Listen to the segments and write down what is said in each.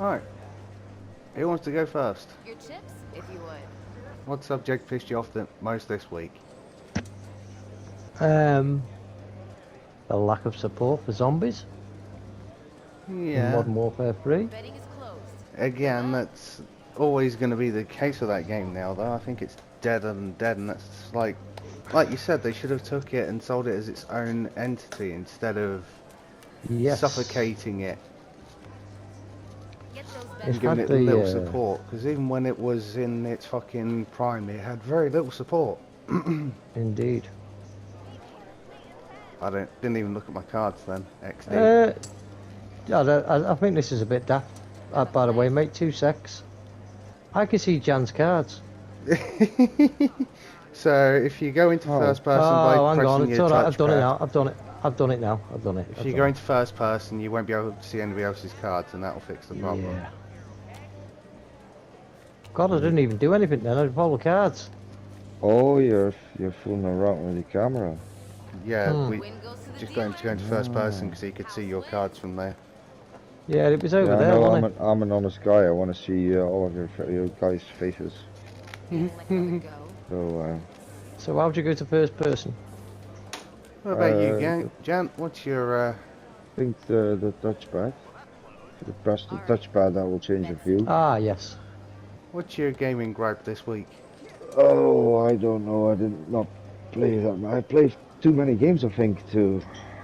Alright, who wants to go first? Your chips, if you would. What subject pissed you off the most this week? The lack of support for zombies in Yeah, Modern Warfare 3. Betting is closed. again, that's always going to be the case with that game now, though. I think it's dead and dead, and that's like you said, they should have took it and sold it as its own entity instead of Yes. suffocating it Get those It's betting. and giving had it little the, support. Because even when it was in its fucking prime, it had very little support. Indeed. I didn't even look at my cards then. XD. I think this is a bit daft. By the way, mate, 2 secs. I can see Jan's cards. So if you go into first person by Oh, hang pressing on, it's your alright, I've done it touchpad, now, I've done it. I've done it now, I've done it. if you go into first person, you won't be able to see anybody else's cards, and that'll fix the problem. Yeah. God, I didn't even do anything then, I did all the cards. Oh, you're fooling around with the camera. Yeah, we Win goes to the just dealer. going to first person because you could see your cards from there. Yeah, it was over Yeah, I there, know wasn't it? I'm an honest guy. I want to see all of your guys' faces. And let another go. So, So how'd you go to first person? What about you, Uh, Jan? What's your I think the touchpad. If you press the touchpad, that will change the view. Ah, yes. what's your gaming gripe this week? Oh, I don't know. I did not play that. I played too many games, I think, to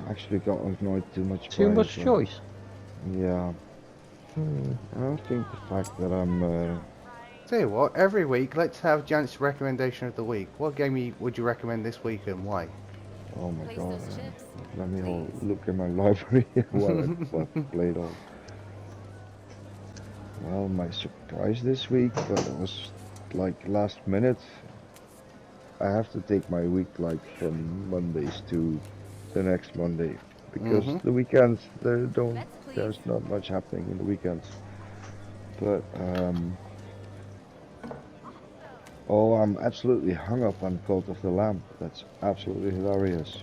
actually got annoyed too much. Too by much it, choice. Yeah. I think the fact that I'm. Tell you what, every week let's have Jan's recommendation of the week. What game would you recommend this week and why? Oh my Place god. those chips. Let me look at my library what I played on. Well, my surprise this week, but it was like last minute. I have to take my week like from Mondays to the next Monday because the weekends there's not much happening in the weekends. But oh, I'm absolutely hung up on Cult of the Lamb. That's absolutely hilarious.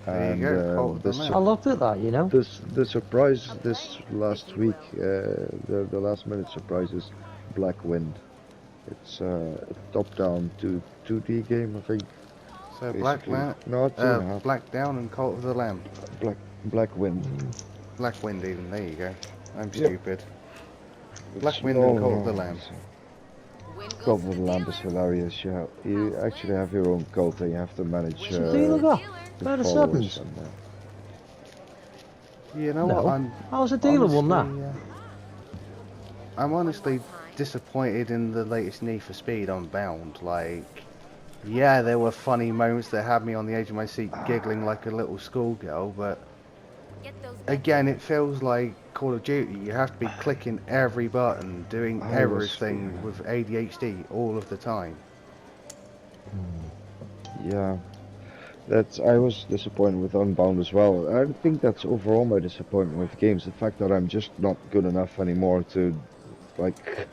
There you go, Cult of the Lamb. I looked at that, you know. The surprise this last week, the last minute surprise is Black Wind. It's a top-down 2D game, I think. So Basically. No, 2.5. Black Down and Cult of the Lamb. Black Wind. Black Wind even, there you go. I'm Yep. stupid. Black It's Wind and Cult no, of the no, Lamb. Win goes Cult to of the the Lamb is dealer. hilarious. You actually have your own cult and you have to manage Win goes to dealer the got? dealer. the Where the followers. sevens? You know No. what, How's the dealer won that? honestly, I'm honestly disappointed in the latest Need for Speed Unbound. Like, yeah, there were funny moments that had me on the edge of my seat giggling like a little schoolgirl, but Get those betting. again, it feels like Call of Duty. You have to be clicking every button, doing I was- everything with ADHD all of the time. Yeah, I was disappointed with Unbound as well. I think that's overall my disappointment with games. The fact that I'm just not good enough anymore to, like,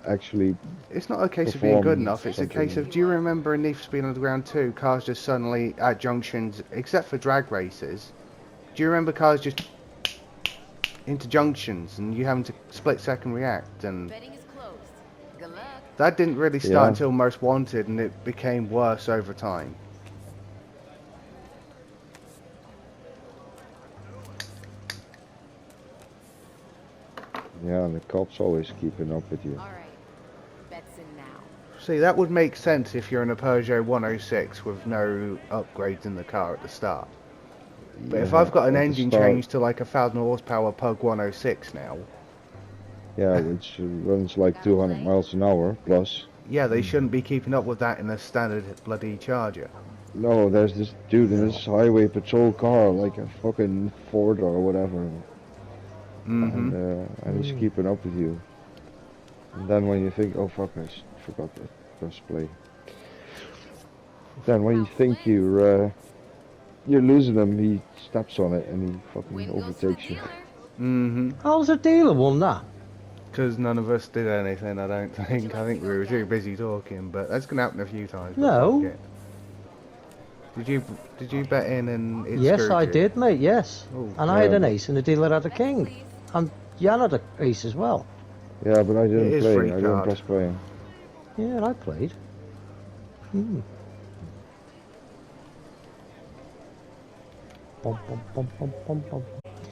actually. It's not a case of being good Perform enough, it's a case something. of, do you remember in Need for Speed Underground 2, cars just suddenly at junctions, except for drag races, do you remember cars just into junctions and you having to split second react? And Betting is closed. Good luck. that didn't really start Yeah. until Most Wanted, and it became worse over time. Yeah, the cops always keeping up with you. All right. Bets in now. See, that would make sense if you're in a Peugeot 106 with no upgrades in the car at the start. But if Yeah, I've got an at the engine start- change to like a 1000 horsepower Pug 106 now, Yeah, which runs like 200 miles an hour plus. yeah, they shouldn't be keeping up with that in a standard bloody Charger. No, there's this dude in this highway patrol car, like a fucking Ford or whatever, and he's keeping up with you. And then when you think, oh fuck, I forgot to press play. Then when you think you're losing him, he steps on it and he fucking Win goes to the overtakes you. dealer. How's the dealer won that? Because none of us did anything, I don't think. I think we were too busy talking, but that's going to happen a few times. but No. fuck it. Did you bet in and it Yes, screwed I you? did, mate, yes. Oh, And I had an yeah. ace and the dealer had a king. Please. And Jan had a piece as well. Yeah, but I didn't is play. free I didn't card. press play. Yeah, and I played. Hmm. Bum, bum, bum, bum, bum, bum.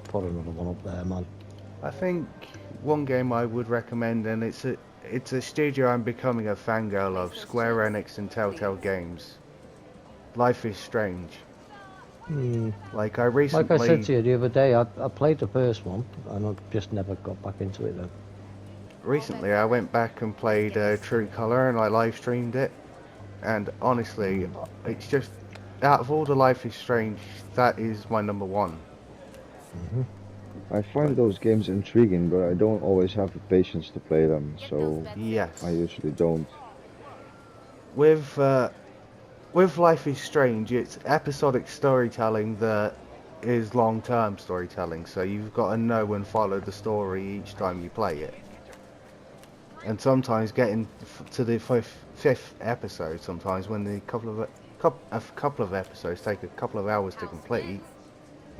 Put another one up there, man. I think one game I would recommend, and it's a studio I'm becoming a fangirl of, Square Enix and Telltale Games. Life is Strange. Hmm. Like I Like I said recently, to you the other day, I played the first one, and I just never got back into it then. recently I went back and played True Color, and I live streamed it. And honestly, it's just out of all the Life is Strange, that is my number one. Mm-hmm. I find those games intriguing, but I don't always have the patience to play them, so Yes. I usually don't. With Life is Strange, it's episodic storytelling that is long-term storytelling, so you've got to know and follow the story each time you play it. And sometimes getting to the fifth episode, sometimes when a couple of episodes take a couple of hours to complete.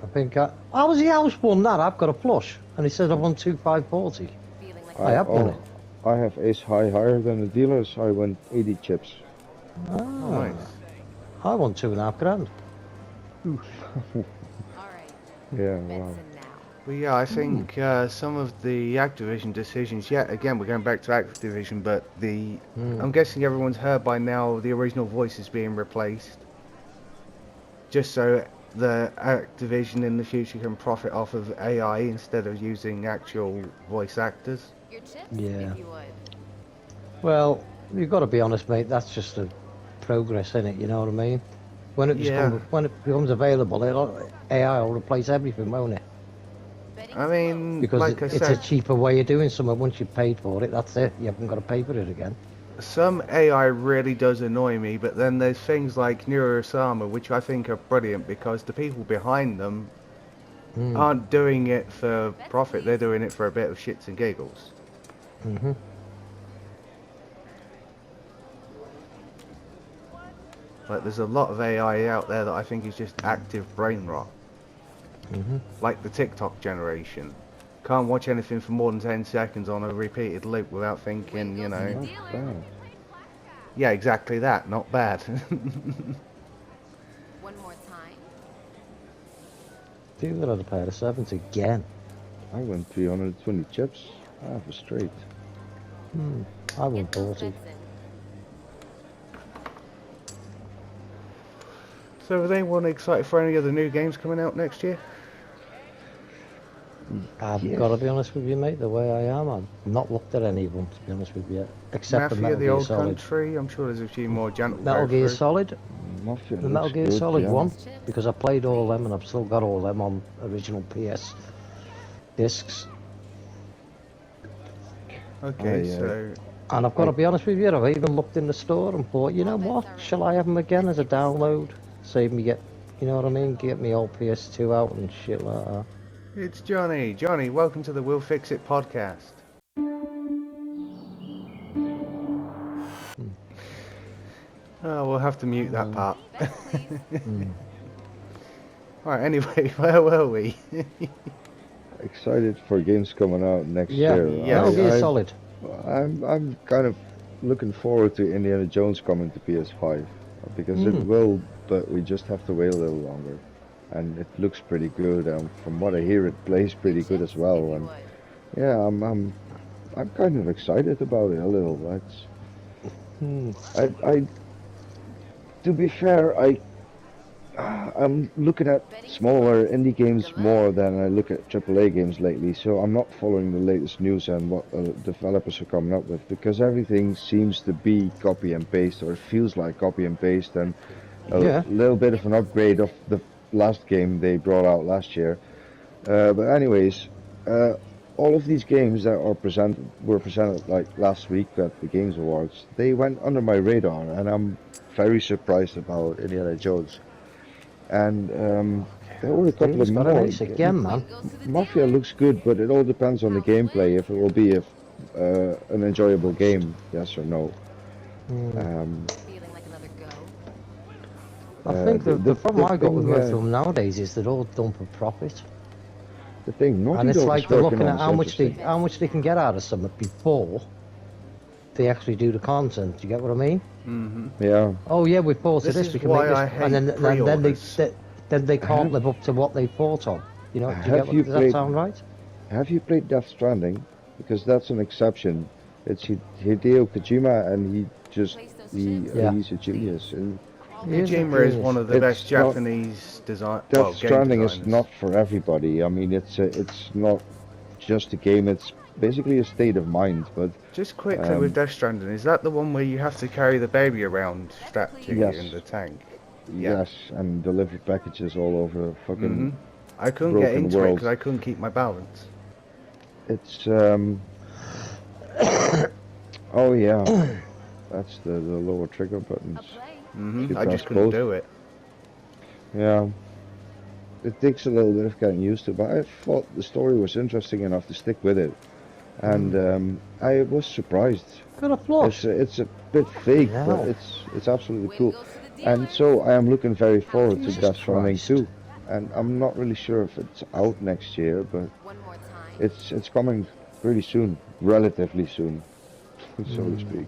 I think how was the house won that? I've got a flush, and he said I won 2,540. Feeling like I have won it. I have ace high higher than the dealers. I went 80 chips. Ah, Nice. I won 2.5 grand. all right. Yeah, Bets wow. in now. Well, yeah, I think some of the Activision decisions, yet again, we're going back to Activision, but I'm guessing everyone's heard by now the original voice is being replaced. Just so the Activision in the future can profit off of AI instead of using actual voice actors. Your chips, Yeah. if you would. Well, you've got to be honest, mate. That's just a progress in it. You know what I mean? When it becomes available, AI will replace everything, won't it? Betting I mean, Because like I it's a said, cheaper way of doing something. Once you've paid for it, that's it. You haven't got to pay for it again. some AI really does annoy me, but then there's things like Neurosama, which I think are brilliant because the people behind them aren't doing it for profit, they're doing it for a bit of shits and giggles. Mm-hmm. Like, there's a lot of AI out there that I think is just active brain rot. Mm-hmm. Like the TikTok generation. Can't watch anything for more than 10 seconds on a repeated loop without thinking, you know. Not bad. Yeah, exactly that. Not bad. One more time. Dealer had a pair of sevens again. I went 320 chips. Half a straight. I won Get those 40. bets in. So, is anyone excited for any of the new games coming out next year? I've Yes. got to be honest with you, mate. The way I am, I've not looked at any of them, to be honest with you, except for Mafia, Metal the Gear Old Solid. Country. I'm sure there's a few more gentle. Metal Gear Solid, Mafia the Metal looks Gear good, Solid yeah. 1, because I played all them and I've still got all them on original PS discs. Okay, yeah. so And I've got to be honest with you, I've even looked in the store and thought, you know what, shall I have them again as a download? Save me you know what I mean, get me old PS2 out and shit like that. it's Johnny. Johnny, welcome to the We'll Fix It podcast. Oh, we'll have to mute that part. Bets, please. Alright, anyway, where were we? Excited for games coming out next Yeah, year. Metal Gear Solid. I'm kind of looking forward to Indiana Jones coming to PS5 because it will, but we just have to wait a little longer. And it looks pretty good, and from what I hear, it plays pretty good as well. If you And would. yeah, I'm kind of excited about it a little. To be fair, I'm looking at smaller indie games more than I look at AAA games lately, so I'm not following the latest news and what developers are coming up with, because everything seems to be copy and paste, or it feels like copy and paste, and a little bit of an upgrade of the last game they brought out last year. But anyways, all of these games that were presented like last week at the Games Awards, they went under my radar, and I'm very surprised about Indiana Jones. And there were a couple of It's got an more. ace again, man. Mafia looks good, but it all depends on the gameplay, if it will be an enjoyable game, yes or no. Feeling like another go. I think the problem I got with thing, most of them nowadays is they're all done for profit. the thing. Naughty And it's Dog like is they're working looking on at is how much they can get out of something before they actually do the content. You get what I mean? Mm-hmm. Yeah. Oh yeah, we thought of This this. is We can make why this, I and hate then pre-orders. then they can't Have- live up to what they thought of. You know? Do you get Have what? you Does that played? sound right? Have you played Death Stranding? Because that's an exception. It's Hideo Kojima, and he just Place those he chips. Yeah. he's a genius. And He is a Kojima is genius. one of the best it's not Japanese Death game Stranding is designers. not for everybody. I mean, it's not just a game. It's basically a state of mind. But Just quickly with Death Stranding, is that the one where you have to carry the baby around strapped to you Yes. in the tank? Yeah. yes, and deliver packages all over fucking. Mm-hmm. I couldn't get broken into it world. because I couldn't keep my balance. It's oh yeah, that's the lower trigger A buttons. play. Mm-hmm. You I press just couldn't both. do it. Yeah, it takes a little bit of getting used to, but I thought the story was interesting enough to stick with it, and I was surprised. Got a flush. It's a bit fake, Yeah. but it's absolutely Win cool. goes to the dealer. And so I am looking very forward to Jesus Death Stranding Christ. 2. And I'm not really sure if it's out next year, but One more time. it's coming pretty soon, relatively soon, so to speak.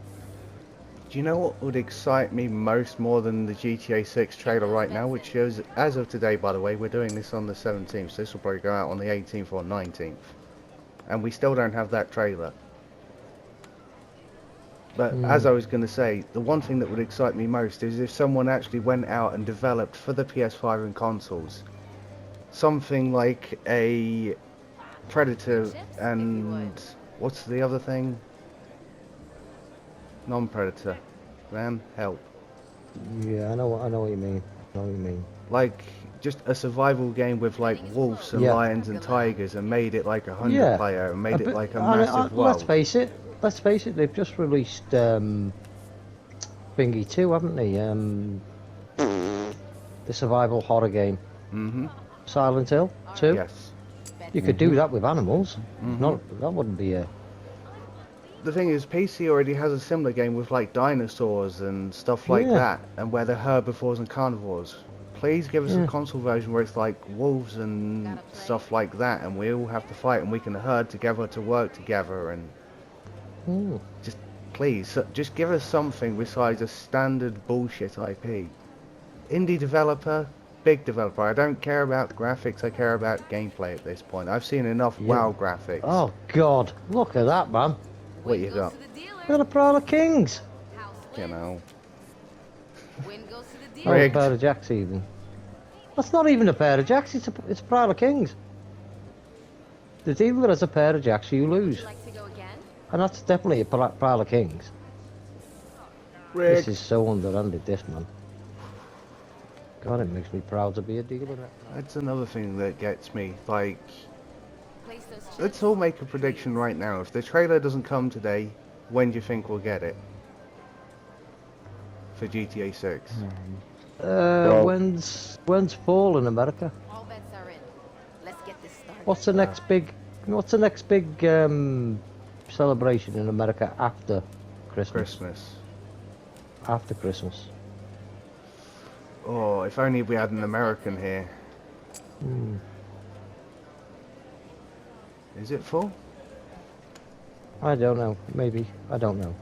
Do you know what would excite me most more than the GTA 6 trailer right now, which shows, as of today, by the way, we're doing this on the 17th, so this will probably go out on the 18th or 19th. And we still don't have that trailer. But as I was going to say, the one thing that would excite me most is if someone actually went out and developed for the PS5 and consoles something like a Predator and what's the other thing? Non-Predator. Man, help. Yeah, I know what you mean. I know what you mean. Like just a survival game with like wolves and Yeah. lions and tigers, and made it like a 100 Yeah. player and made it bit- like a and, massive Let's world. face it. Let's face it. They've just released Thingy 2, haven't they? The survival horror game, Mm-hmm. Silent Hill 2. Yes. You could do that with animals. Mhm. Not that wouldn't be a. The thing is, PC already has a similar game with like dinosaurs and stuff like Yeah. that, and where they're herbivores and carnivores. Please give us a console version where it's like wolves and stuff like that, and we all have to fight, and we can herd together to work together, and just please, just give us something besides a standard bullshit IP. Indie developer, big developer. I don't care about graphics. I care about gameplay at this point. I've seen enough WoW graphics. Oh God! Look at that, man. What you got? Look at the Prowler Kings. You know. Win goes to the Oh, dealer. a Rigged. pair of jacks even. That's not even a pair of jacks. It's a Prowler Kings. The dealer has a pair of jacks. You Would lose, you like to go again? and that's definitely a Prowler Kings. This is so underhanded, this man. God, it makes me proud to be a dealer. That's another thing that gets me. Like, Place those chips. let's all make a prediction right now. If the trailer doesn't come today, when do you think we'll get it? For GTA 6. Well- When's fall in America? All bets are in. Let's get this started. What's the next big celebration in America after Christmas? Christmas. After Christmas. Oh, if only we had an American here. Is it full? I don't know. Maybe. I don't know.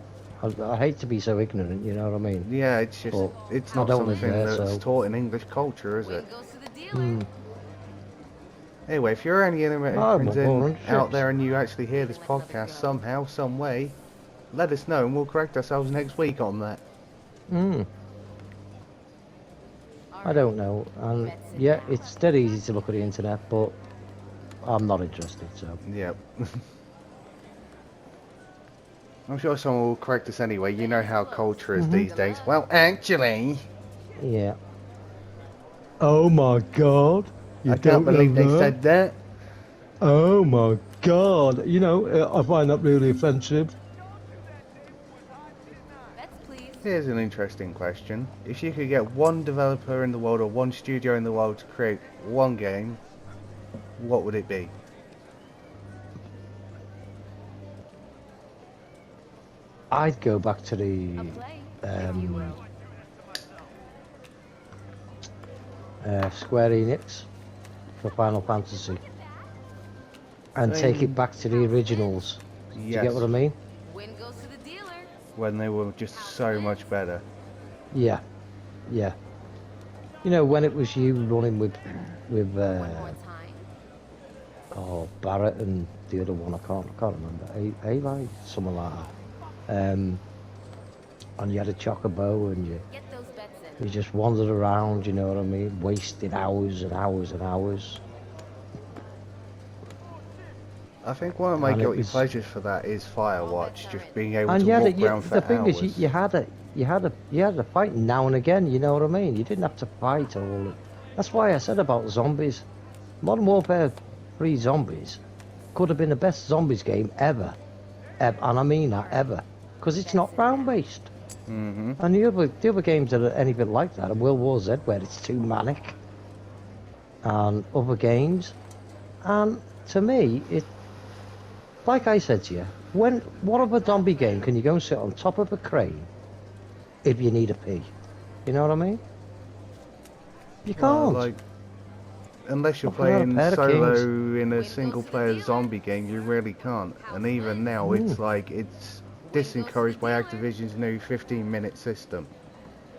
I hate to be so ignorant, you know what I mean? Yeah, it's just, Well, it's I not don't live something there, that's so- taught in English culture, is Win it? goes to the dealer. Anyway, if you're any Americans well, in, 100 out ships. there and you actually hear this podcast somehow, some way, let us know and we'll correct ourselves next week on that. I don't know. And yeah, it's dead easy to look at the internet, but I'm not interested, so. Yep. I'm sure someone will correct us anyway. You know how culture is these days. Well, actually, Yeah. Oh my god. You I can't believe they said that. Oh my god. You know, I find that really offensive. Bets, please. Here's an interesting question. If you could get one developer in the world or one studio in the world to create one game, what would it be? I'd go back to the A play. If you will. Square Enix for Final Fantasy. and take it Same. back to the originals. Do you get what I Yes, mean? Win goes to the dealer. when they were just so much better. Yeah, yeah. You know, when it was you running with One more time. Barrett and the other one, I can't remember, Eli, something like that. And you had a chocobo, and Get those bets in. you just wandered around. You know what I mean? Wasted hours and hours and hours. I think one of my And it guilty was, pleasures for that is Firewatch, just being able and to you had walk around for the thing hours. is, you had a fight now and again. You know what I mean? You didn't have to fight all. That's why I said about zombies. Modern Warfare 3 Zombies could have been the best zombies game ever, and I mean that ever, because it's not round based. Mm-hmm. And the other games that are anything like that are World War Z, where it's too manic, and other games. And to me, it, like I said to you, what other zombie game can you go and sit on top of a crane if you need a pee? You know what I mean? You Well, can't. like, unless you're Not without a playing pair of solo kings. in a single-player zombie game, you really can't. And even now, it's like it's disencouraged by Activision's new 15-minute system.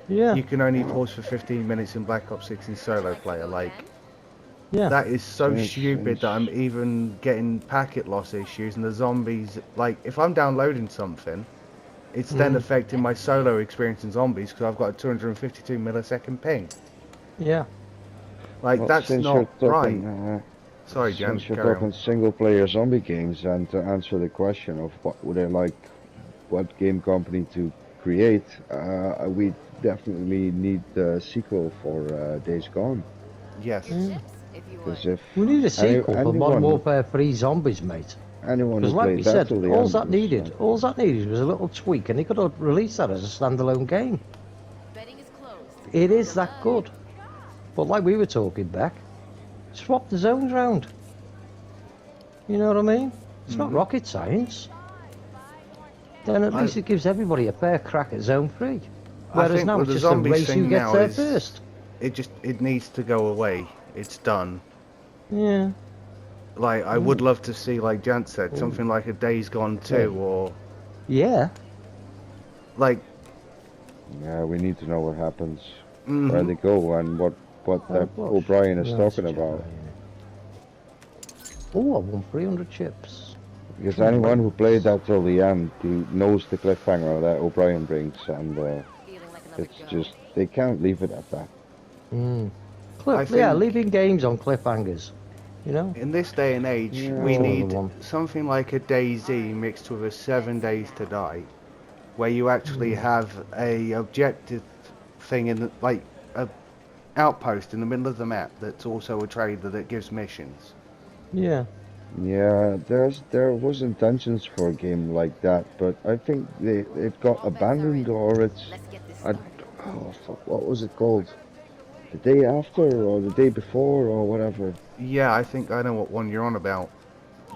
Yeah, You can only pause for 15 minutes in Black Ops 6 in solo player. Like, yeah. that is so Since- stupid that I'm even getting packet loss issues, and the zombies, like, if I'm downloading something, it's then affecting my solo experience in zombies because I've got a 252 millisecond ping. Yeah. Like, Well, that's since not you're right. talking, Sorry, Jan, since you're carry talking on. single-player zombie games, and to answer the question of what would I like, what game company to create, we definitely need the sequel for Days Gone. Yes. Chips, if you Because would. if We need a sequel for Modern anyone, Warfare 3 Zombies, mate. anyone Because who like played we that said, till the all end that was needed, like, all that needed was a little tweak, and they could have released that as a standalone game. Betting is closed. It is that good. But like we were talking back, swap the zones round. You know what I mean? It's not rocket science. Then at least it gives everybody a fair crack at zone 3. Whereas think now with it's the just a zombies race who thing gets now there is- first. It needs to go away. It's done. Yeah. Like, I would love to see, like Jan said, something like a Days Gone 2, or, Yeah. like, yeah, we need to know what happens, where they go, and what that Well, O'Brien is yeah, talking let's check about. that, yeah. Oh, I won 300 chips. Because anyone who played that till the end, who knows the cliffhanger that O'Brien brings, and Feeling like another it's go. just they can't leave it at that. Yeah, think- leaving games on cliffhangers. You know? in this day and age, Yeah. we That's need another one. something like a DayZ mixed with a 7 Days to Die, where you actually have a objective thing in the, like, a outpost in the middle of the map that's also a trader that gives missions. Yeah. Yeah, there was intentions for a game like that, but I think it got abandoned, or it's Let's get this I, started. oh fuck, what was it called? The day after or the day before or whatever. Yeah, I think I know what one you're on about.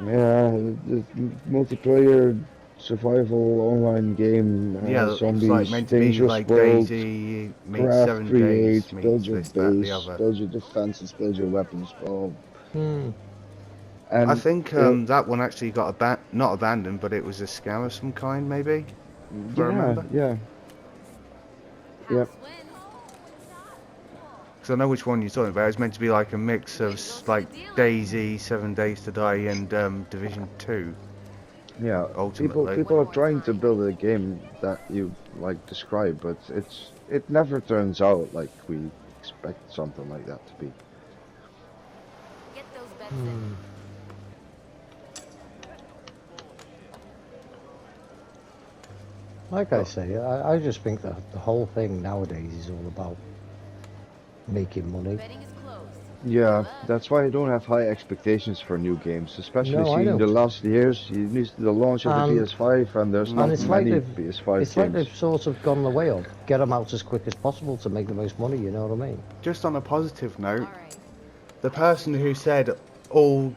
Yeah, the multiplayer survival online game. Yeah, it's zombies, like meant to be dangerous like world, DayZ meets craft, 7 create, Days build meets your this, that, the base, other. build your defenses, build your weapons. Oh, Hmm. and I think that one actually got not abandoned, but it was a scam of some kind, maybe. If I remember. yeah. Yep. House wins. Because I know which one you're talking about. It's meant to be like a mix of like DayZ, 7 Days to Die, and Division 2. Yeah, Ultimately. people are trying to build a game that you like describe, but it never turns out like we expect something like that to be. Get those bets in. Like I say, I just think that the whole thing nowadays is all about making money. Betting is closed. Yeah, that's why I don't have high expectations for new games, especially No, I seeing the don't. last years. You missed the launch of the PS5, and there's not And it's like many they've, PS5 it's like games. they've sort of gone the way of get them out as quick as possible to make the most money. You know what I mean? Just on a positive note, All right. the person who said all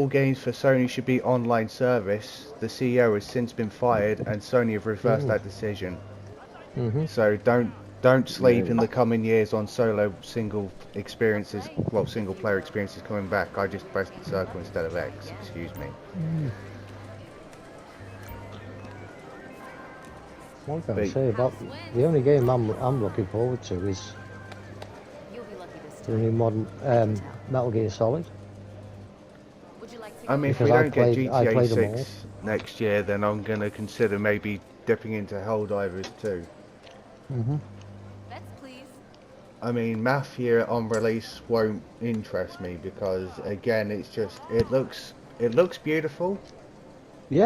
games for Sony should be online service, the CEO has since been fired, and Sony have reversed that decision. Mm-hmm. So don't Don't sleep in Yeah. the coming years on solo single experiences, well, single player experiences coming back. I just pressed circle instead of X, excuse me. What can I But, say about the only game I'm looking forward to is You'll be lucky this the time. new modern Metal Gear Solid. Would you like to I go mean, if there? we Because don't get I GTA played them all. 6 next year, then I'm going to consider maybe dipping into Helldivers too. Bets, please. I mean, Mafia on release won't interest me because, again, it's just, it looks beautiful.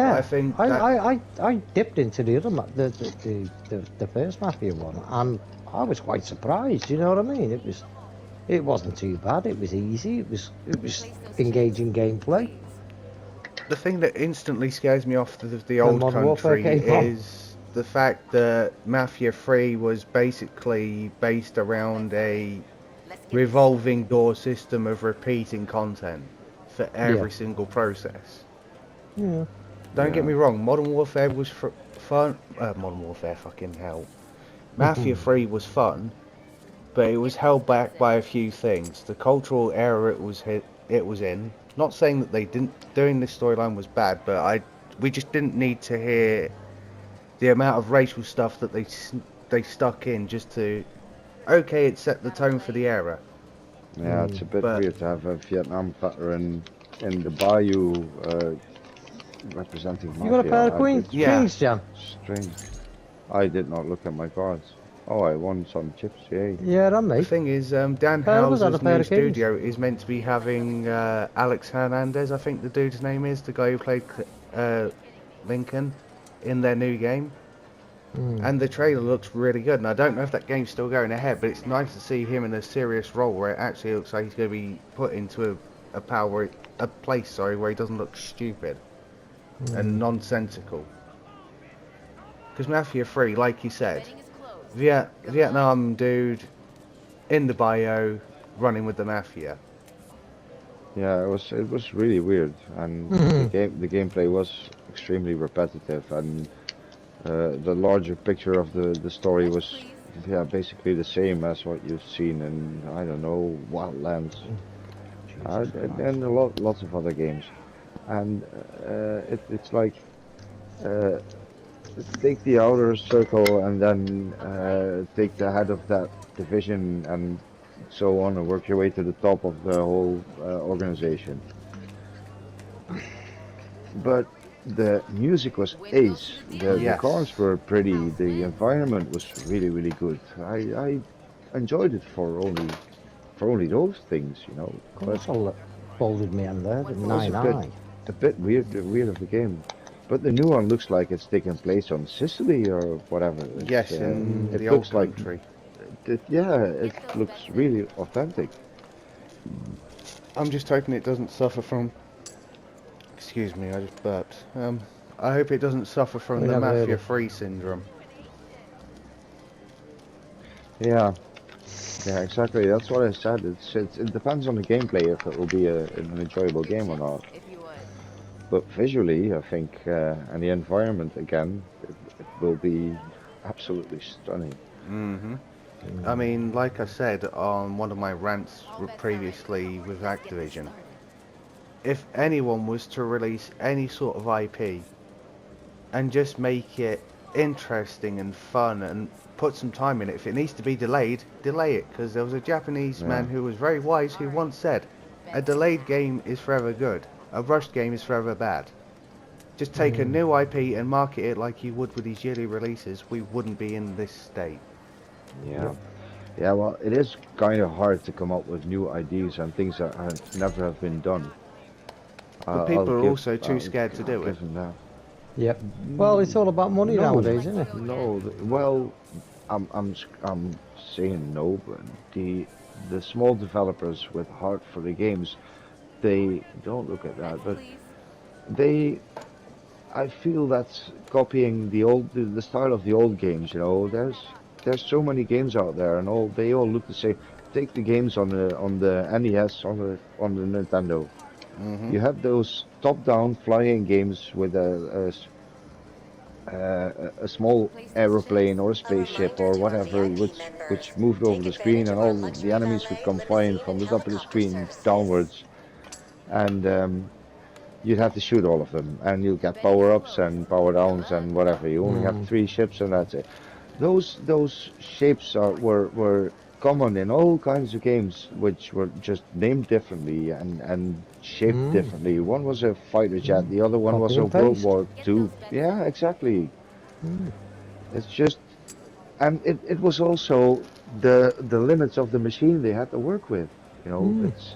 But I Yeah, think I, that I, I, I dipped into the other the first Mafia one, and I was quite surprised. You know what I mean? It wasn't too bad. It was easy. It was Place those engaging chips, gameplay. please. the thing that instantly scares me off the When old Modern Warfare country came on. is the fact that Mafia 3 was basically based around a Let's get this revolving door system of repeating content for Yeah, every single process. yeah. Don't get Yeah. me wrong, Modern Warfare was fun. Modern Warfare, fucking hell. Mafia 3 was fun, but it was held back by a few things. The cultural era it was in. Not saying that they didn't doing this storyline was bad, but we just didn't need to hear the amount of racial stuff that they stuck in just to okay, it set the tone for the era. Yeah, it's a bit But weird to have a Vietnam veteran in the bayou representing You got a pair mafia. of queens, It's yeah, kings, Jan? strange. I did not look at my cards. Oh, I won some chips, yay. Yeah, and the me. thing is, Dan Pair of us had a Houser's pair new of kings. studio is meant to be having Alex Hernandez, I think the dude's name is, the guy who played Lincoln in their new game. And the trailer looks really good, and I don't know if that game's still going ahead, but it's nice to see him in a serious role where it actually looks like he's going to be put into a place, sorry, where he doesn't look stupid and nonsensical. Because Mafia 3, like you said, betting is closed. Vietnam dude in the bio running with the mafia. Yeah, it was really weird, and the gameplay was extremely repetitive, and the larger picture of the story Bets, was, please. yeah, basically the same as what you've seen in, I don't know, Wildlands, Jesus and Christ. lots of other games. And it's like, uh, take the outer circle and then take the head of that division and so on, and work your way to the top of the whole organization. But the music was Win goes ace. to the The dealer. Yes. cars were pretty. House The wins. environment was really good. I enjoyed it for only those things, you know. Of But course, I folded me in there, the it was 9-eye. a bit weird of the game. But the new one looks like it's taking place on Sicily or whatever. Yes, in It the old looks like country. yeah, it Get those looks bets in. really authentic. I'm just hoping it doesn't suffer from. Excuse me, I just burped. I hope it doesn't suffer from We the never heard Mafia it. 3 syndrome. Yeah, yeah, exactly. That's what I said. It depends on the gameplay if it will be an enjoyable Your game or chips, not. if you would. But visually, I think, and the environment again, it will be absolutely stunning. I mean, like I said on one of my rants All bets are in. previously with Let's get this Activision, started. if anyone was to release any sort of IP and just make it interesting and fun and put some time in it, if it needs to be delayed, delay it. Because there was a Japanese Yeah, man who was very wise who once said, a delayed game is forever good, a rushed game is forever bad. Just take a new IP and market it like you would with these yearly releases, we wouldn't be in this state. yeah, yeah. Well, it is kind of hard to come up with new ideas and things that never have been done. But I'll people are give, also too scared to I'll do it. give them that. Yep. Well, it's all about money No, nowadays, isn't it? no. Well, I'm saying no, but the small developers with heart for the games, they don't look at that, Bets, but please. they I feel that's copying the style of the old games. You know, there's so many games out there, and they all look the same. Take the games on the NES, on the Nintendo. You have those top-down flying games with a small aeroplane or a spaceship or whatever, which moved over the screen, and all the enemies would come flying from the top of the screen downwards, and you'd have to shoot all of them, and you'll get power-ups and power-downs and whatever. You only have 3 ships, and that's it. Those shapes were common in all kinds of games, which were just named differently and shaped differently. One was a fighter jet, the other one was a World War II. Yeah, exactly. It's just, and it was also the limits of the machine they had to work with. You know, it's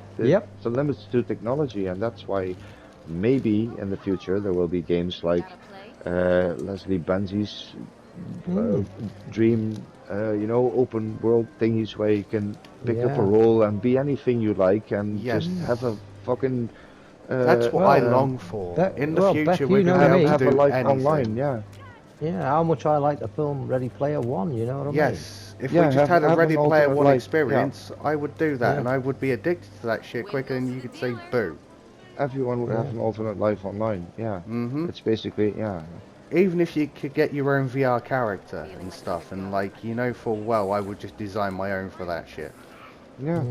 the limits to technology, and that's why maybe in the future there will be games like Leslie Benzi's Dream, you know, open world thingies where you can pick up a role and be anything you like and just have a fucking. That's what I long for. In the future, Beck, we're you know going to me. have a life anything. online, yeah. Yeah, how much I like the film Ready Player One, you know what I mean? Yes, if Yeah, we just had a have Ready an Player alternate One life, experience, I would do that, Yeah. and I would be addicted to that shit quicker than you could say boo. Everyone would have an alternate life online, yeah. It's basically, yeah. Even if you could get your own VR character and stuff, and like, you know full well I would just design my own for that shit. Yeah.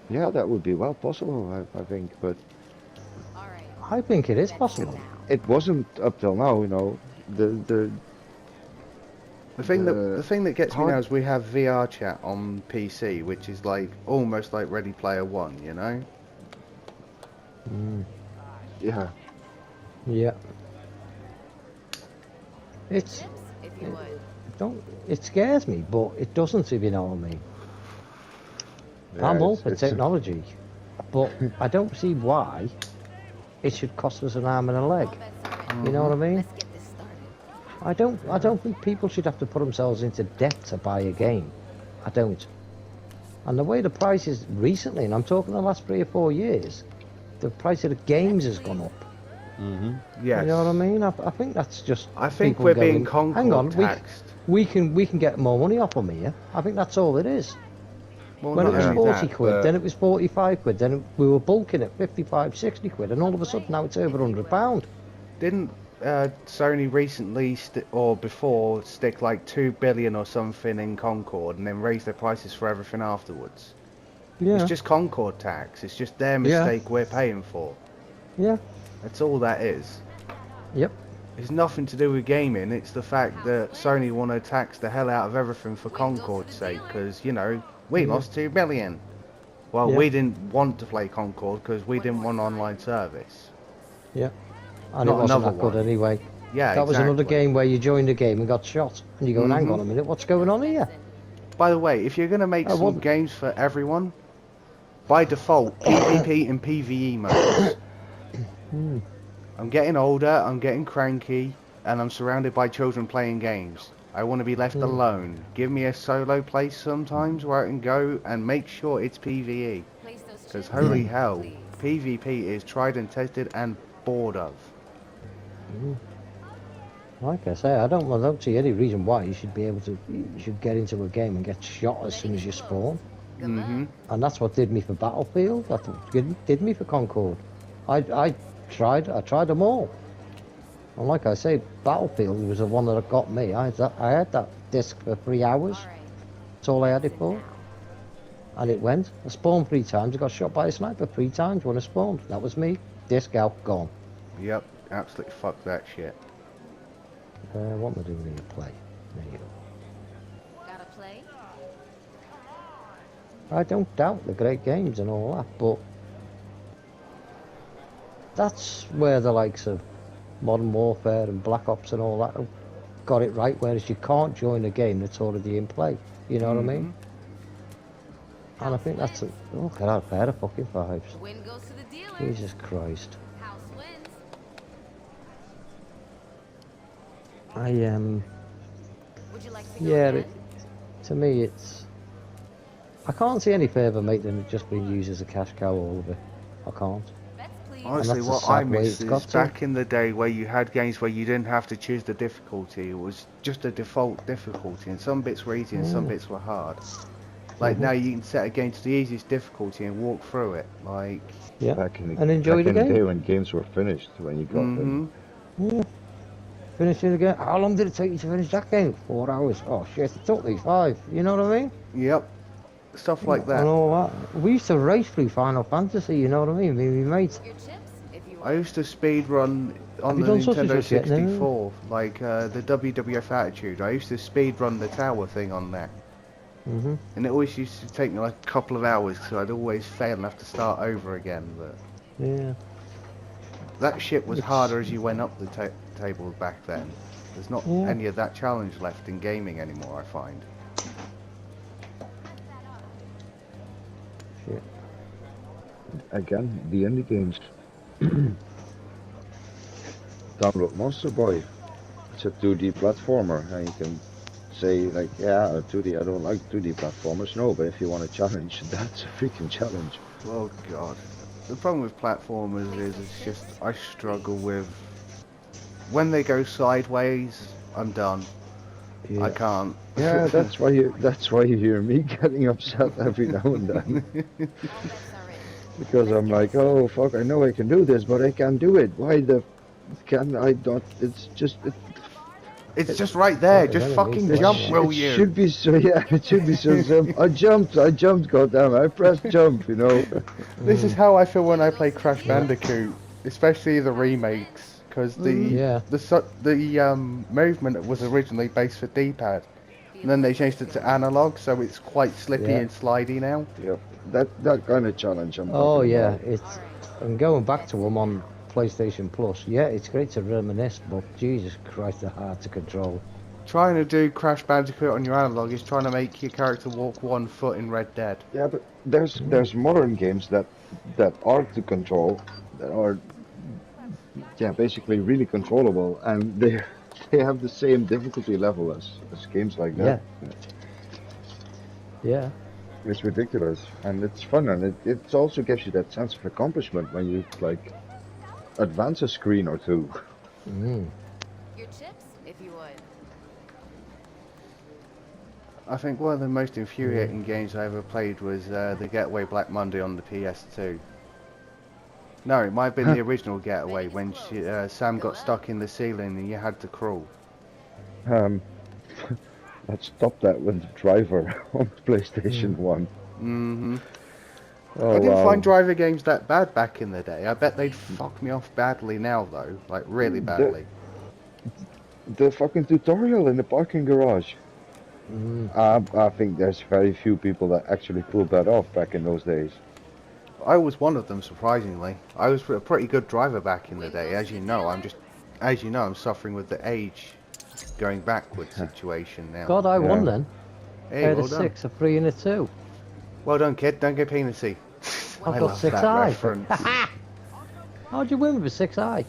Yeah, that would be well possible, I think, but I think it is possible. it wasn't up till now, you know. The thing that gets me now is we have VR chat on PC, which is like almost like Ready Player One, you know? Yeah. Yeah. It scares me, but it doesn't, if you know what I mean. Yeah, I'm all for it's technology, but I don't see why it should cost us an arm and a leg. You know what I mean? I don't think people should have to put themselves into debt to buy a game. I don't. And the way the prices recently, and I'm talking the last 3 or 4 years, the price of the games has gone up. Yes. You know what I mean? I think that's just. I think people we're going, being Concord hang on, taxed. we can get more money off them here. I think that's all it is. Well, When it not was only 40 that, quid, but then it was 45 quid, then we were bulking at 55, 60 quid, and all of a sudden now it's over £100. didn't Sony recently or before stick like 2 billion or something in Concord and then raise their prices for everything afterwards? Yeah. It's just Concord tax. It's just their mistake we're paying for. Yeah. That's all that is. Yep. It's nothing to do with gaming. It's the fact that Sony want to tax the hell out of everything for Concord's sake, because, you know, we lost 2 billion. Well, we didn't want to play Concord because we didn't want online service. Yeah. And Not it wasn't another that good one. anyway. Yeah, That was another exactly. game where you joined a game and got shot, and you go, hang on a minute, what's going on here? By the way, if you're going to make some wasn't. games for everyone, by default, PvP and PvE modes. I'm getting older, I'm getting cranky, and I'm surrounded by children playing games. I want to be left alone. Give me a solo place sometimes where I can go and make sure it's PvE. Because holy hell, PvP is tried and tested and bored of. Like I say, I don't see any reason why you should be able to. You should get into a game and get shot as soon as you spawn. And that's what did me for Battlefield. That's what did me for Concord. I tried them all. And like I say, Battlefield was the one that got me. I had that disc for 3 hours. That's all I had it for. And it went. I spawned 3 times. I got shot by a sniper 3 times when I spawned. That was me. Disc out, gone. Yep, absolutely fuck that shit. What am I doing here? Play. There you go. Gotta play? I don't doubt the great games and all that, but that's where the likes of Modern Warfare and Black Ops and all that have got it right, whereas you can't join a game that's already in play. You know what I mean? And I think that's look at that pair of fucking fives. Win goes to the dealer. Jesus Christ. House wins. Would you like to go Yeah, again? to me it's. I can't see any further, mate, than it just being used as a cash cow all of it. I can't. Bets, please. Honestly, that's the what I sad way miss it's is got to. back in the day where you had games where you didn't have to choose the difficulty. It was just a default difficulty, and some bits were easy and some bits were hard. Like now you can set a game to the easiest difficulty and walk through it. Like, Yeah. Back in the, And enjoy back the in the game. day when games were finished, when you got them. Yeah. finishing the game. How long did it take you to finish that game? 4 hours. Oh shit, it took me 5. You know what I mean? Yep. Stuff like And that. all that. We used to race through Final Fantasy. You know what I mean? Me and my mates. Your chips, if you I want. used to speed run on you the done such and Nintendo such yet? No. 64, like the WWF Attitude. I used to speed run the tower thing on there. Mhm. And it always used to take me like a couple of hours, so I'd always fail and have to start over again. But Yeah. that shit was It's- harder as you went up the tables back then. There's not Yeah. any of that challenge left in gaming anymore, I find. Shit. Again, the indie games. Download Monster Boy. It's a 2D platformer, and you can say like, yeah, 2D. I don't like 2D platformers. No, but if you want a challenge, that's a freaking challenge. Oh god. The problem with platformers is it's just I struggle with when they go sideways, I'm done. Yeah. I can't. Yeah, that's why you hear me getting upset every now and then. All bets are in. Because I'm like, oh fuck, I know I can do this, but I can't do it. Why the can I not? It's just It's just right there. Yeah, Just it fucking is. jump, Yeah. will it you? should be so. Yeah, it should be so simple. I jumped, goddamn! I pressed jump, you know. This is how I feel when I play Crash Bandicoot, especially the remakes, because Yeah. the movement was originally based for D-pad, and then they changed it to analog, so it's quite slippy Yeah. and slidey now. Yep, that kind of challenge I'm Oh talking yeah. about. It's. And going back to them on PlayStation Plus. Yeah, it's great to reminisce, but Jesus Christ, they're hard to control. Trying to do Crash Bandicoot on your analog is trying to make your character walk 1 foot in Red Dead. Yeah, but there's modern games that are to control, that are basically really controllable, and they have the same difficulty level as games like that. Yeah. It's ridiculous, and it's fun, and it also gives you that sense of accomplishment when you like advance a screen or two. Mm. Your chips, if you would. I think one of the most infuriating games I ever played was the Getaway Black Monday on the PS2. No, it might have been the original Getaway when Sam got stuck in the ceiling and you had to crawl. Let's stop that with the driver on PlayStation 1. Mm-hmm. Oh, I didn't wow. find driver games that bad back in the day. I bet they'd fuck me off badly now though, like really badly. The fucking tutorial in the parking garage. I think there's very few people that actually pulled that off back in those days. I was one of them, surprisingly. I was a pretty good driver back in the day. As you know, I'm suffering with the age going backward situation now. God, I won then. Hey, I had well a done. 6, a 3 and a 2. Well done, kid. Don't get penisy. I've I got love 6 that eye. reference. How'd you win with a 6 eye?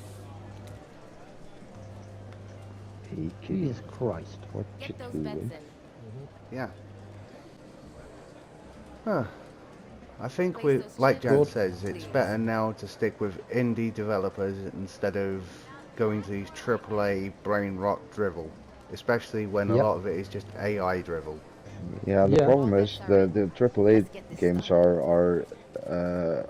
Jesus Christ. What you Get those bets doing? in. Yeah. Huh. I think we, like Jan Good. says, it's better now to stick with indie developers instead of going to these AAA brain rot drivel, especially when a Yep. lot of it is just AI drivel. Yeah, the Yeah. problem is the AAA games are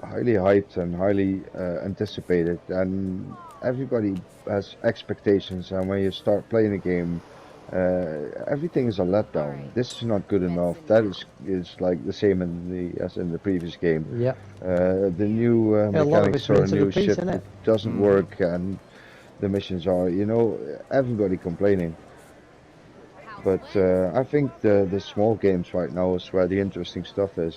highly hyped and highly anticipated, and everybody has expectations. And when you start playing a game, everything is a letdown. This is not good enough. That is like the same as in the previous game. Yeah. The new Yeah, a lot of mechanics it's or rinse and new repeat, shit innit? doesn't work, and the missions are, everybody complaining. But I think the small games right now is where the interesting stuff is.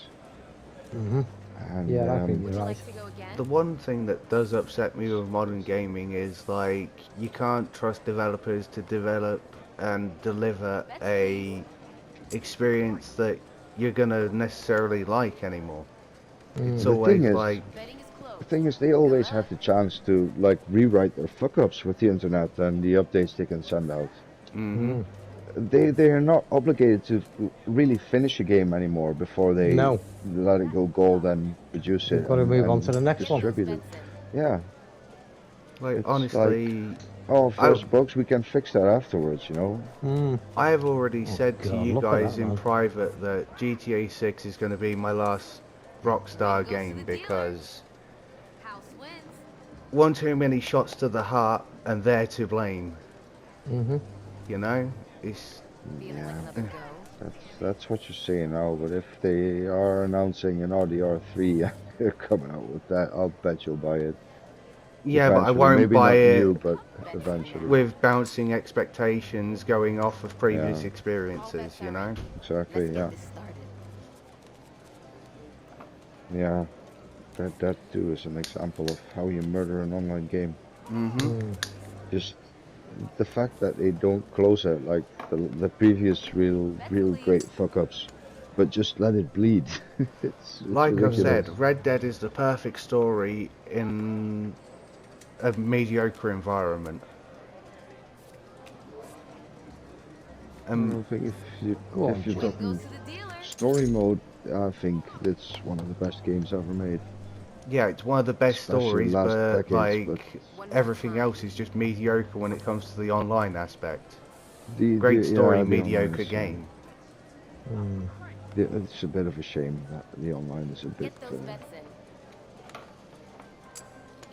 And, Yeah, I think Would you're you right. like to go again? The one thing that does upset me with modern gaming is like you can't trust developers to develop and deliver a experience that you're gonna necessarily like anymore. It's The always thing is- like Betting is closed. The thing is, they always have the chance to like rewrite their fuck ups with the internet and the updates they can send out. They are not obligated to really finish a game anymore before they No. let it go gold and produce it. You've got to and- move on and to the next one. distribute it. Bets in. Yeah. like It's honestly Oh, first bugs, we can fix that afterwards, you know. I have already said to God, you look at guys that, in man. private that GTA 6 is going to be my last Rockstar Goes to game the dealer. because House wins. one too many shots to the heart and they're to blame. Mhm. You know, it's Feeling Yeah, like another go? that's what you're saying now. But if they are announcing an RDR3 and they're coming out with that, I'll bet you'll buy it yeah, but I eventually. won't Maybe buy not it new, but Bets in eventually. now. with bouncing expectations going off of Yeah, previous All experiences. bets You are know. in. exactly. Let's Yeah, get this started. yeah. That too is an example of how you murder an online game. Mhm. Mm. Just the fact that they don't close it like the previous Bet real complete. great fuck ups, but just let it bleed. It's Like I've ridiculous. said, Red Dead is the perfect story in a mediocre environment. I think Go on, if you've Jim. Win goes gotten to the dealer. story mode, I think it's one of the best games ever made, Yeah, it's one of the best especially stories, last but decades. But like One more everything time. else is just mediocre when it comes to the online aspect. the Great story, yeah, the online mediocre is game. Mm. it's a bit of a shame that the online is a bit Get those bets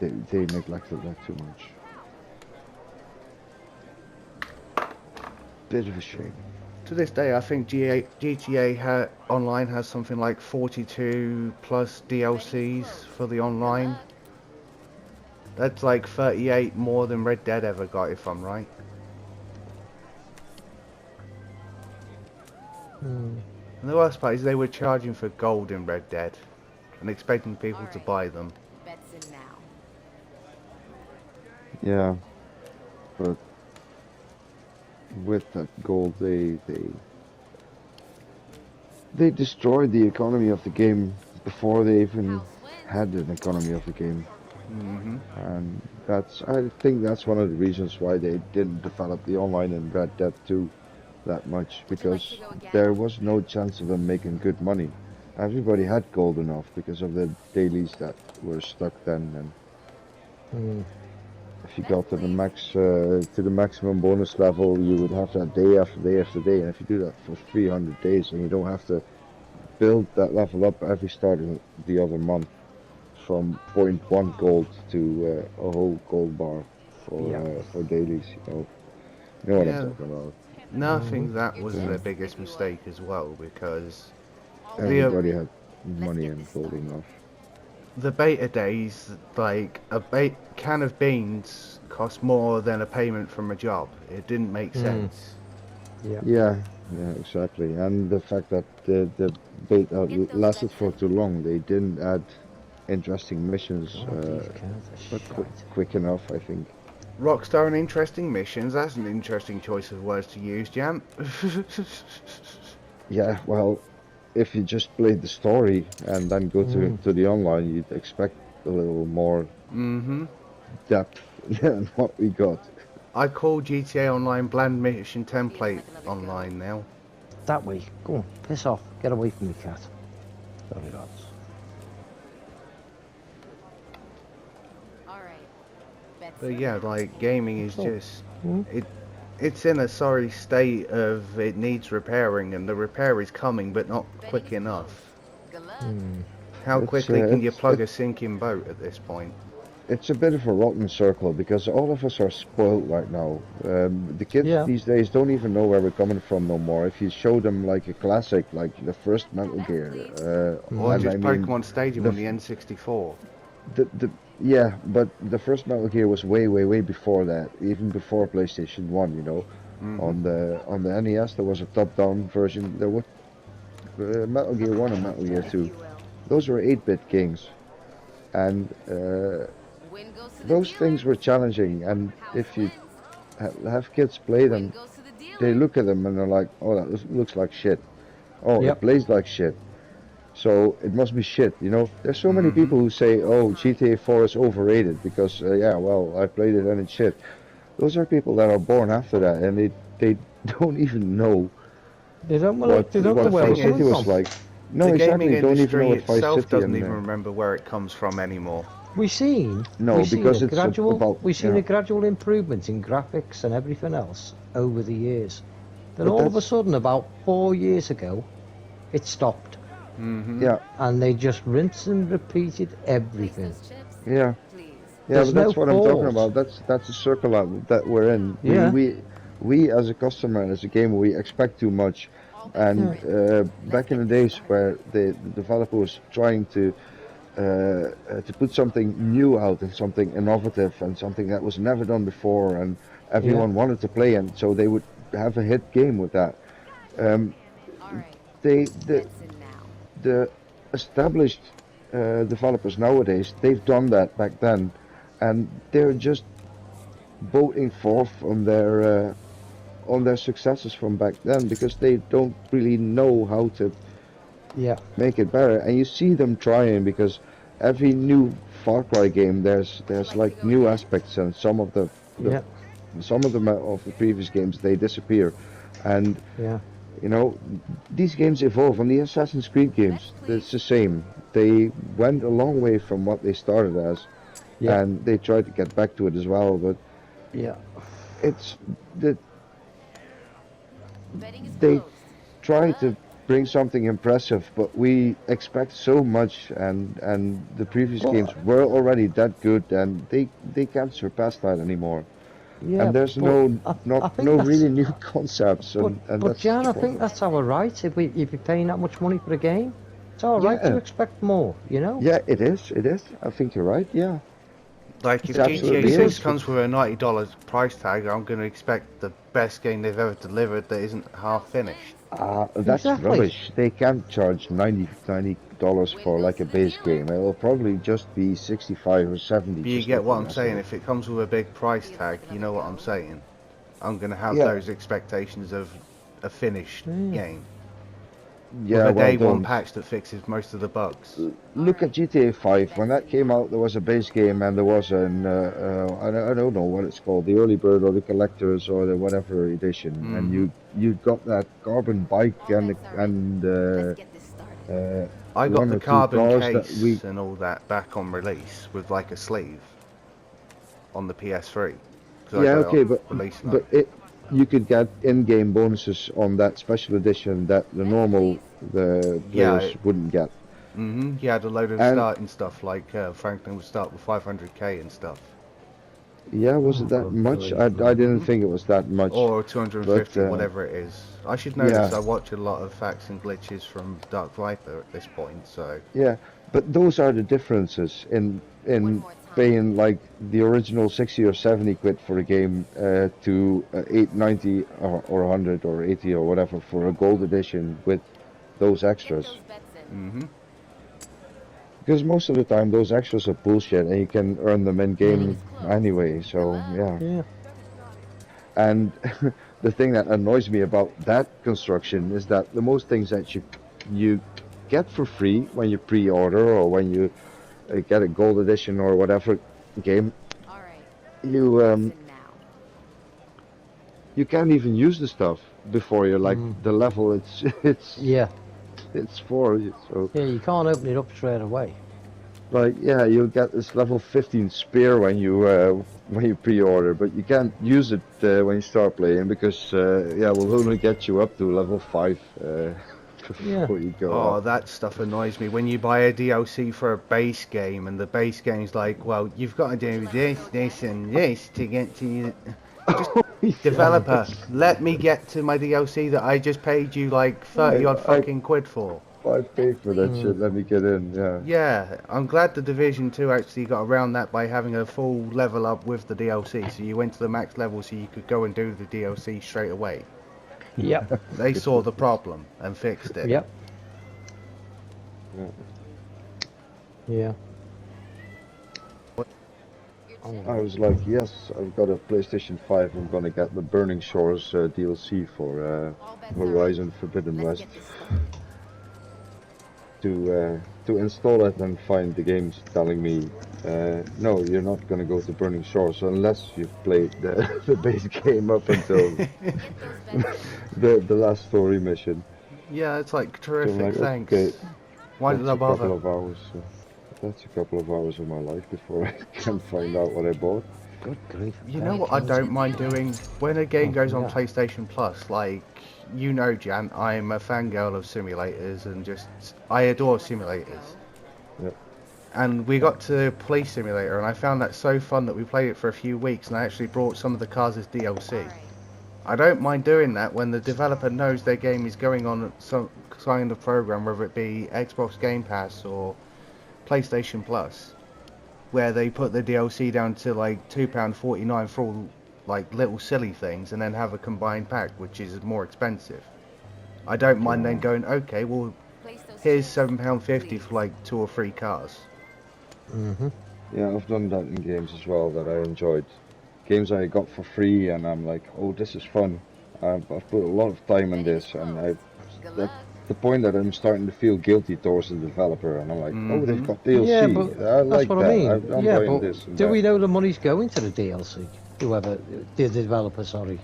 in. they neglected that too much. Bit of a shame. To this day, I think GTA Online has something like 42 plus Betting is DLCs close. for the Good online. luck. That's like 38 more than Red Dead ever got, if I'm right. Mm. And the worst part is they were charging for gold in Red Dead and expecting people All to right. buy them. Bets in now. Yeah, but with that gold, they destroyed the economy of the game before they even House wins. had an economy of the game. Hmm. And I think that's one of the reasons why they didn't develop the online in Red Dead 2 that much, Would you like to because go again? there was no chance of them making good money. Everybody had gold enough because of the dailies that were stuck then, and Mm. if you Bets got please. to the maximum bonus level, you would have that day after day after day, and if you do that for 300 days, and you don't have to build that level up every start of the other month from point 1 gold to a whole gold bar Yeah. for dailies, you know what I'm Yeah, talking about. no, I Mhm. think that Your was Yeah, their chips, biggest if you mistake would. as well because All bets the are everybody in. had Let's money get and this gold started. enough. the beta days, like can of beans cost more than a payment from a job. It didn't make Mm. sense. Yeah. Yeah, yeah, exactly. And the fact that the beta Get those lasted bets for in. too long, they didn't add interesting missions God, these cards are shite. quick enough, I think. Rockstar and interesting missions. That's an interesting choice of words to use, Jam. Yeah, well, if you just played the story and then go Mm. to the online, you'd expect a little more Mm-hmm. depth than what we got. I call GTA Online bland mission Feeling template like another go? online now. That way. Go on. Piss off. Get away from me, cat. Sorry, lads. All right. Bets But in yeah, now. like gaming is What's up? just Mm. it. It's in a sorry state of it needs repairing, and the repair is coming, but not Betting quick is close. enough. Good luck. Mm. How It's quickly can you it's plug a sinking boat at this point? it's a bit of a rotten circle because all of us are spoiled right now. The kids Yeah. these days don't even know where we're coming from no more. If you show them like a classic, like the first Metal Bets Gear, please. Or and Mm. I just mean Pokemon Stadium the on the N64? the yeah, but the first Metal Gear was way before that, even before PlayStation 1. Mm-hmm. On the NES there was a top-down version. There was Metal Gear 1 and Metal Gear If 2. you will. Those were 8-bit games, and Win goes to the those dealer. things were challenging. And House if you wins. have kids play Win them, goes to the they dealer. look at them and they're like, "Oh, that looks like shit. Oh, it Yep. plays like shit. So it must be shit." There's so many Mm-hmm. people who say, One more "Oh, time. GTA 4 is overrated because yeah, well, I played it and it's shit." Those are people that are born after that, and they don't even know They don't know. what They don't Well, know the what where we're thing Vice coming City is, was from. like. No, the gaming exactly. Don't even know industry what Vice itself City doesn't and even remember where it comes from anymore. We've seen. no, We've seen a because it's gradual. about We've seen yeah. a gradual improvement in graphics and everything else over the years. Then But all of a that's sudden, about 4 years ago, it stopped, Mm-hmm. yeah, and they just rinsed and repeated Place everything. those chips, yeah, please. yeah. There's But no that's what I'm talking pause. about. That's the circle that we're in. We Yeah. we we as a customer and as a gamer, we expect too much. And back in the days where the developer was trying to put something new out and something innovative and something that was never done before, and everyone wanted to play, and so they would have a hit game with that. Um, All right. they That's in now. the established developers nowadays, they've done that back then, and they're just voting forth on their successes from back then because they don't really know how to Yeah. make it better. And you see them trying because every new Far Cry game, there's like new aspects, and some of the Yeah. some of the previous games they disappear, and Yeah. you know these games evolve. And the Assassin's Creed games, it's the same. They went a long way from what they started as, Yeah. and they tried to get back to it as well. But Yeah. it's the Betting is they closed. try to bring something impressive, but we expect so much, and the previous Well, games were already that good, and they can't surpass that anymore. Yeah, And there's but I think no that's really new concepts, and but that's Jan, the I think problem. that's our right. If you're paying that much money for a game, it's all right to Yeah, expect more. You know. yeah, it is. I think you're right. Yeah, Like it if GTA absolutely 6 is. comes with a $90 price tag, I'm going to expect the best game they've ever delivered that isn't half finished. That's Exactly. rubbish. They can't charge $90 Win for goes like to a the base dealer. game. It'll probably just be 65 or 70 But for you get what something I'm that saying, good. if it comes with a big price Feels tag, like you another know what go. I'm saying. I'm going to have Yeah, those expectations of a finished Yeah. game. With yeah. a Well, day one don't. patch that fixes most of the bugs. Look at GTA 5. When that came out, there was a base game and there was I don't know what it's called, the early bird or the collectors or the whatever edition, and Hmm. you got that carbon bike All bets are in. Let's get this started. I got one the or two carbon cars that we. case and all that back on release with like a sleeve on the PS3. Because I Yeah, got it okay, off release note. but it you could get in-game bonuses on that special edition that the Next, normal please. the Yeah, players wouldn't get. he had a load of And starting stuff like Franklin would start with 500k and stuff. yeah, was it Oh, that good much? grief, I man. didn't think it was that much, Or but 250, whatever it is. I should know this, yeah. I watch a lot of facts and glitches from Dark Viper at this point, so... Yeah, but those are the differences One in more time. paying like the original 60 or 70 quid for a game to 890 or 100 or 80 or whatever for a gold edition with those Get extras. those bets in. Because most of the time those extras are bullshit and you can earn them in Betting game is closed. anyway. Good So luck. yeah, Yeah. and the thing that annoys me about that construction is that the most things that you get for free when you pre-order or when you get a gold edition or whatever game, All right. you That's in now. you can't even use the stuff before you're like the level Yeah. it's for. So Yeah. You can't open it up straight away. like yeah, you'll get this level 15 spear when you pre-order, but you can't use it when you start playing because yeah, we'll only get you up to level 5 Yeah. before you go Oh, up. that stuff annoys me. When you buy a DLC for a base game and the base game's like, well, you've got to do this, and this to get to you. Just, developer, let me get to my DLC that I just paid you like 30 odd fucking quid for. I paid for that shit. Let me get in. Yeah. Yeah, I'm glad the Division 2 actually got around that by having a full level up with the DLC. So you went to the max level so you could go and do the DLC straight away. Yep. They saw the problem and fixed it. Yep. Yeah. Yeah. I was like, yes, I've got a PlayStation 5. I'm gonna get the Burning Shores DLC for All bets are in. Horizon Forbidden Let's West get this started. to install it and find the games telling me, no, you're not gonna go to Burning Shores unless you've played the base game up until Get those bets in. the last story mission. Yeah, it's like So I'm terrific, like, thanks. okay, Why that's did I a couple bother? of hours. That's a couple of hours of my life before I can find out what I bought. Good grief. You know what I don't mind doing? When a game goes on yeah. PlayStation Plus, like, you know, Jan, I'm a fangirl of simulators and just, I adore simulators. Yep. And we got to Police Simulator and I found that so fun that we played it for a few weeks and I actually brought some of the cars as DLC. All right. I don't mind doing that when the developer knows their game is going on some kind of program, whether it be Xbox Game Pass or PlayStation Plus, where they put the DLC down to like £2.49 for all like little silly things, and then have a combined pack, which is more expensive. I don't mind then going, okay, well, here's £7.50 for like 2 or 3 cars. Yeah, I've done that in games as well that I enjoyed. Games I got for free, and I'm like, oh, this is fun. I've put a lot of time in this, and at the point that I'm starting to feel guilty towards the developer, and I'm like, oh, they've got DLC. Yeah, but I that's like what that. I mean. I'm Yeah, buying but this and do that. we know the money's going to the DLC? Whoever, the developer, sorry.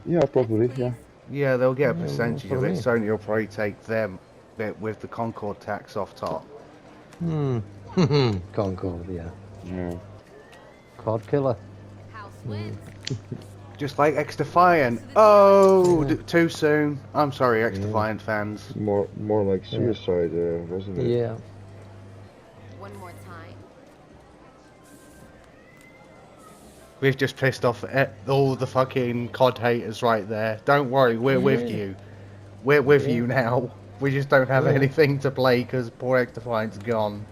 Yeah, probably, yeah. Yeah, they'll get a Yeah, percentage that's of what I it. mean. Sony will probably take them bit with the Concord tax off top. Concord, yeah. Yeah. Cod killer. Just like X-Defiant. Oh, too soon. I'm sorry, X-Defiant fans. More like suicide, wasn't it? Yeah. One more time. We've just pissed off all the fucking COD haters right there. Don't worry, we're with you. We're with you now. We just don't have anything to play because poor X-Defiant's gone.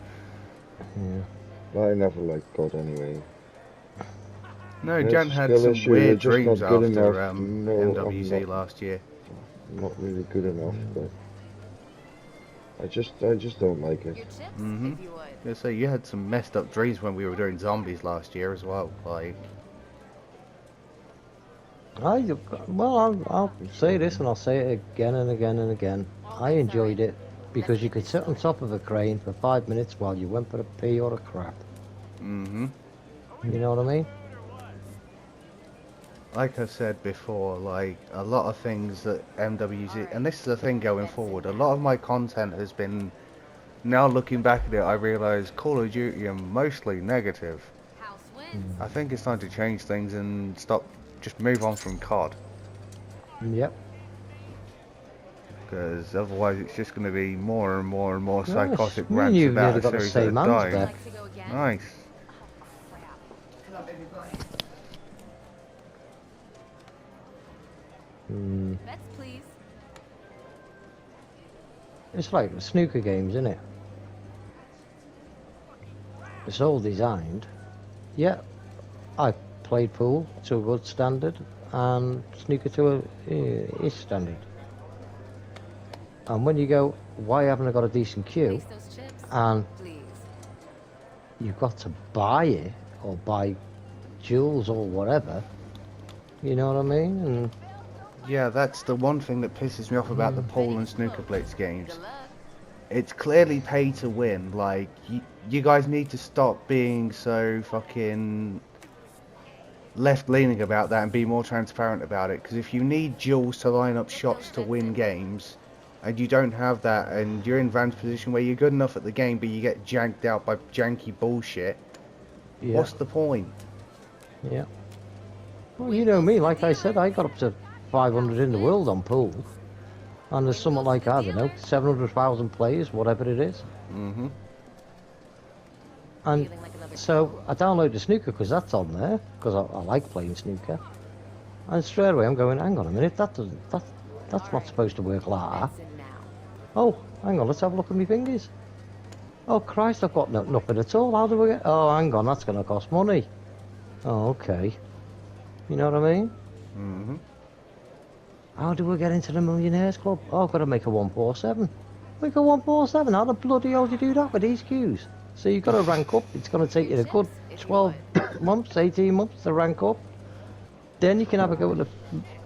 I never liked COD anyway. No, It's Jan had skill some issue, weird they're just dreams not good after enough. No, MWZ last year. Not really good enough, but I just don't like it. Your chips, if you would. I say you had some messed up dreams when we were doing zombies last year as well. Like, I'll say this and I'll say it again and again and again. I enjoyed it because you could sit on top of a crane for 5 minutes while you went for a pee or a crap. You know what I mean? like I said before, like a lot of things that MWZ, and this is the thing going forward, a lot of my content has been, now looking back at it, I realise Call of Duty are mostly negative. House wins. I think it's time to change things and just move on from COD. Yep. Because otherwise it's just going to be more and more and more Nice. psychotic Me and rants you've about nearly a got the series that same are answer dying. there. Like to go again? Nice. Bets, please. It's like snooker games, isn't it? It's all designed. Yeah, I played pool to a good standard, and snooker to is standard. And when you go, why haven't I got a decent queue? Place those chips, And please. you've got to buy it or buy jewels or whatever. You know what I mean? And Yeah, that's the one thing that pisses me off about the pool and snooker blitz games. Good luck. It's clearly pay to win. Like, you guys need to stop being so fucking left-leaning about that and be more transparent about it. Because if you need jewels to line up shots to win games, and you don't have that, and you're in Van's position where you're good enough at the game, but you get janked out by janky bullshit, yeah, what's the point? yeah. Well, you know me. Like I said, I got up to 500 in the world on pool, and there's something like, I don't know, 700,000 players, whatever it is. Mm-hmm. And Feeling like another so I download the snooker because that's on there, because I like playing snooker. And straight away I'm going, hang on a minute, that's not supposed to work like that. bets in now. Oh, hang on, let's have a look at my fingers. Oh Christ, I've got nothing at all. How do we get? Oh, hang on, that's going to cost money. Oh, okay. You know what I mean? Mm-hmm. How do we get into the Millionaires Club? Oh, I've got to make a 147. Make a 147? How the bloody hell do you do that with these queues? So you've got to rank up. It's going to take you a good 12 months, 18 months to rank up. Then you can have a go at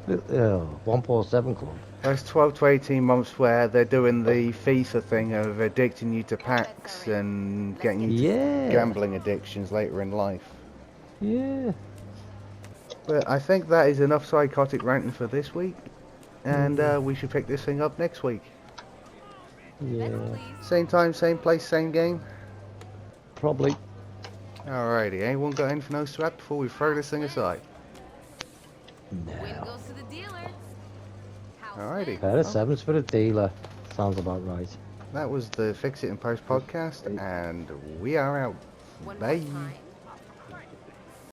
the 147 Club. Those 12 to 18 months where they're doing the FIFA thing of addicting you to packs and getting you to Yeah. gambling addictions later in life. Yeah. But I think that is enough psychotic ranting for this week. And we should pick this thing up next week. Yeah. Same time, same place, same game. Probably. Alrighty, anyone got anything else to add before we throw this thing aside? Win No. goes to the dealer. House Alrighty. wins. Pair of sevens for the dealer. Sounds about right. That was the Fix It and Post podcast, and we are out. One more Bye. time.